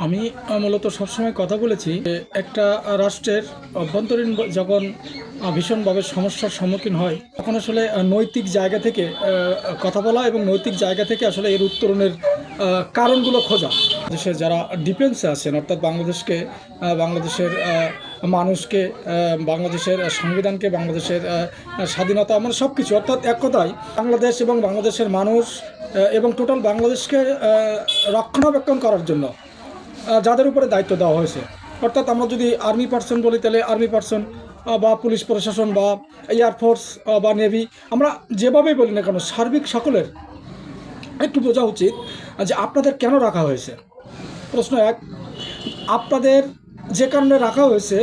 আমি মূলত সবসময় কথা বলেছি যে একটা রাষ্ট্রের অভ্যন্তরীণ যখন ভীষণভাবে সমস্যার সম্মুখীন হয় তখন আসলে নৈতিক জায়গা থেকে কথা বলা এবং নৈতিক জায়গা থেকে আসলে এর উত্তরণের কারণগুলো খোঁজা। দেশের যারা ডিফেন্সে আছেন অর্থাৎ বাংলাদেশের মানুষকে, বাংলাদেশের সংবিধানকে, বাংলাদেশের স্বাধীনতা, মানে সব কিছু, অর্থাৎ এক কথায় বাংলাদেশ এবং বাংলাদেশের মানুষ এবং টোটাল বাংলাদেশকে রক্ষণাবেক্ষণ করার জন্য যাদের উপরে দায়িত্ব দেওয়া হয়েছে, অর্থাৎ আমরা যদি আর্মি পার্সন বলি তাহলে আর্মি পার্সন বা পুলিশ প্রশাসন বা এয়ারফোর্স বা নেভি, আমরা যেভাবেই বলি না কেন সার্বিক সকলের একটু বোঝা উচিত যে আপনাদের কেন রাখা হয়েছে। প্রশ্ন এক, আপনাদের যে কারণে রাখা হয়েছে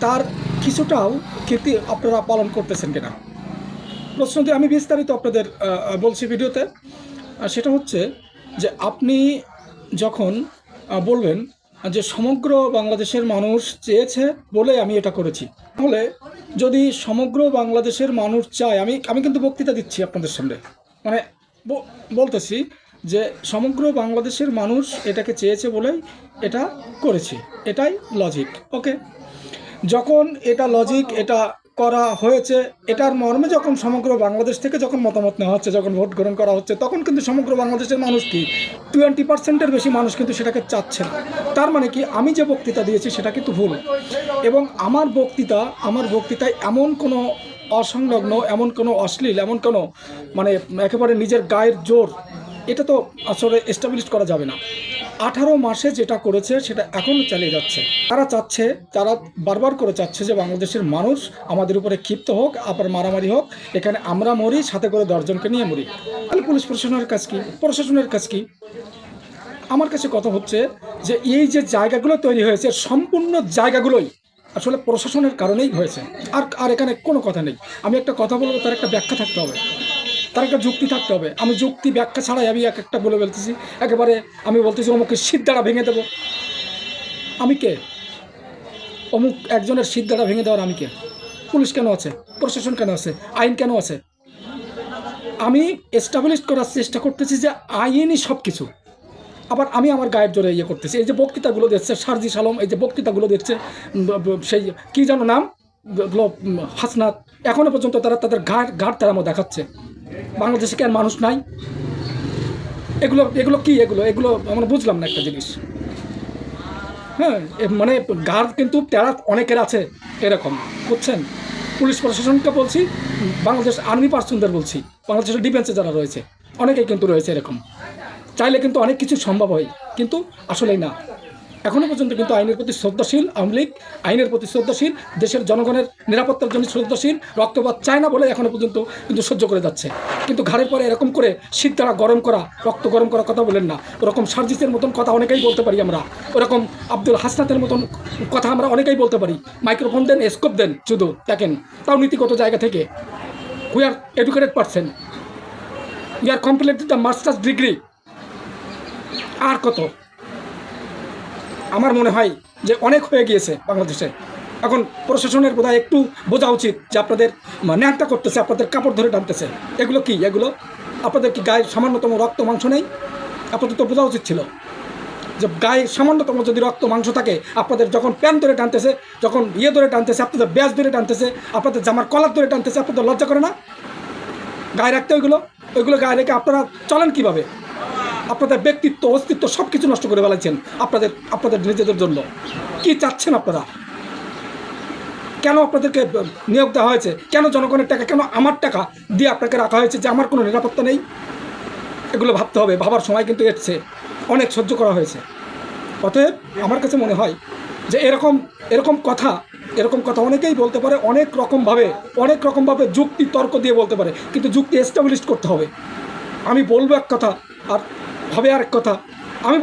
তার কিছুটাও ক্ষতি আপনারা পালন করতেছেন কিনা। প্রশ্নটি আমি বিস্তারিত আপনাদের বলছি ভিডিওতে। সেটা হচ্ছে যে আপনি যখন বলবেন যে সমগ্র বাংলাদেশের মানুষ চেয়েছে বলে আমি এটা করেছি, তাহলে যদি সমগ্র বাংলাদেশের মানুষ চায়, আমি কিন্তু বক্তৃতা দিচ্ছি আপনাদের সামনে, মানে বলতেছি যে সমগ্র বাংলাদেশের মানুষ এটাকে চেয়েছে বলেই এটা করেছি, এটাই লজিক। ওকে, যখন এটা লজিক, এটা করা হয়েছে, এটার মর্মে যখন সমগ্র বাংলাদেশ থেকে যখন মতামত নেওয়া হচ্ছে, যখন ভোট গ্রহণ করা হচ্ছে, তখন কিন্তু সমগ্র বাংলাদেশের মানুষ কি 20% বেশি মানুষ কিন্তু সেটাকে চাচ্ছে না। তার মানে কি আমি যে বক্তৃতা দিয়েছি সেটা কিন্তু ভুল, এবং আমার বক্তৃতায় এমন কোনো অসংলগ্ন, এমন কোনো অশ্লীল, এমন কোনো মানে একেবারে নিজের গায়ের জোর, এটা তো আসলে এস্টাবলিশ করা যাবে না। 18 মাসে যেটা করেছে সেটা এখনও চালিয়ে যাচ্ছে। তারা বারবার করে চাচ্ছে যে বাংলাদেশের মানুষ আমাদের উপরে ক্ষিপ্ত হোক, আবার মারামারি হোক, এখানে আমরা মরি, সাথে করে 10 জনকে নিয়ে মরি। তাহলে পুলিশ প্রশাসনের কাজ কি? আমার কাছে কথা হচ্ছে যে এই যে জায়গাগুলো তৈরি হয়েছে, সম্পূর্ণ জায়গাগুলোই আসলে প্রশাসনের কারণেই হয়েছে। আর এখানে কোনো কথা নেই। আমি একটা কথা বলবো, তার একটা ব্যাখ্যা থাকতে হবে, তার একটা যুক্তি থাকতে হবে। আমি যুক্তি ব্যাখ্যা ছাড়াই আমি একটা বলে বলতেছি, একেবারে আমি বলতেছি অমুকের সিদ্ধাটা ভেঙে দেবো। আমি কে? অমুক একজনের সিদ্ধাটা ভেঙে দেওয়ার আমি কে? পুলিশ কেন আছে? প্রশাসন কেন আছে? আইন কেন আছে? আমি এস্টাবলিশ করার চেষ্টা করতেছি যে আইনই সব কিছু। আবার আমি আমার গায়ের জোরে ইয়ে করতেছি। এই যে বক্তৃতাগুলো দেখছে সার্জিস আলম, এই যে বক্তৃতাগুলো দেখছে সেই কী যেন নাম, হাসনাত, এখনও পর্যন্ত তারা তাদের ঘাট তারা দেখাচ্ছে। বাংলাদেশে কি আর মানুষ নাই? এগুলো কি? এগুলো আমরা বুঝলাম না একটা জিনিস। হ্যাঁ, মানে গার্ড কিন্তু তারা অনেকের আছে এরকম, বুঝছেন? পুলিশ প্রশাসনকে বলছি, বাংলাদেশ আর্মি পার্সনদের বলছি, বাংলাদেশের ডিফেন্সে যারা রয়েছে অনেকেই কিন্তু রয়েছে এরকম। চাইলে কিন্তু অনেক কিছু সম্ভব হয়, কিন্তু আসলেই না। এখনও পর্যন্ত কিন্তু আইনের প্রতি শ্রদ্ধাশীল আওয়ামী লীগ, আইনের প্রতি শ্রদ্ধাশীল, দেশের জনগণের নিরাপত্তার জন্য শ্রদ্ধাশীল, রক্তপাত চায় না বলে এখনও পর্যন্ত কিন্তু সহ্য করে যাচ্ছে। কিন্তু ঘাড়ের পরে এরকম করে সিদ্ধারা গরম করা, রক্ত গরম করা কথা বলেন না। ওরকম সার্জিসের মতন কথা অনেকেই বলতে পারি আমরা, ওরকম আব্দুল হাসনাতের মতন কথা আমরা অনেকেই বলতে পারি। মাইক্রোফোন দেন, স্কোপ দেন, শুধু দেখেন, তাও নীতিগত জায়গা থেকে। We are educated person, we are completed the masters degree. আর কত? আমার মনে হয় যে অনেক হয়ে গিয়েছে বাংলাদেশে। এখন প্রশাসনের বোধহয় একটু বোঝা উচিত যে আপনাদের ন্যাংটা করতেছে, আপনাদের কাপড় ধরে টানতেছে। এগুলো কি? আপনাদের কি গায়ে সামান্যতম রক্ত মাংস নেই? আপনাদের তো বোঝা উচিত ছিল যে গায়ে সামান্যতম যদি রক্ত মাংস থাকে, আপনাদের যখন প্যান্ট ধরে টানতেছে, যখন ধরে টানতেছে, আপনাদের ব্যাজ ধরে টানতেছে, আপনাদের জামার কলার ধরে টানতেছে, আপনাদের লজ্জা করে না গায়ে রাখতে? ওইগুলো গায়ে রেখে আপনারা চলেন কীভাবে? আপনাদের ব্যক্তিত্ব, অস্তিত্ব সব কিছু নষ্ট করে ফেলাচ্ছেন আপনাদের নিজেদের জন্য। কি চাচ্ছেন আপনারা? কেন আপনাদেরকে নিয়োগ দেওয়া হয়েছে? কেন জনগণের টাকা, কেন আমার টাকা দিয়ে আপনাকে রাখা হয়েছে যে আমার কোনো নিরাপত্তা নেই? এগুলো ভাবতে হবে। ভাবার সময় কিন্তু এসছে, অনেক সহ্য করা হয়েছে। অতএব আমার কাছে মনে হয় যে এরকম কথা অনেকেই বলতে পারে, অনেক রকমভাবে যুক্তি তর্ক দিয়ে বলতে পারে, কিন্তু যুক্তি এস্টাবলিশ করতে হবে। আমি বলবো এক কথা আর হবে আরেক কথা। আমি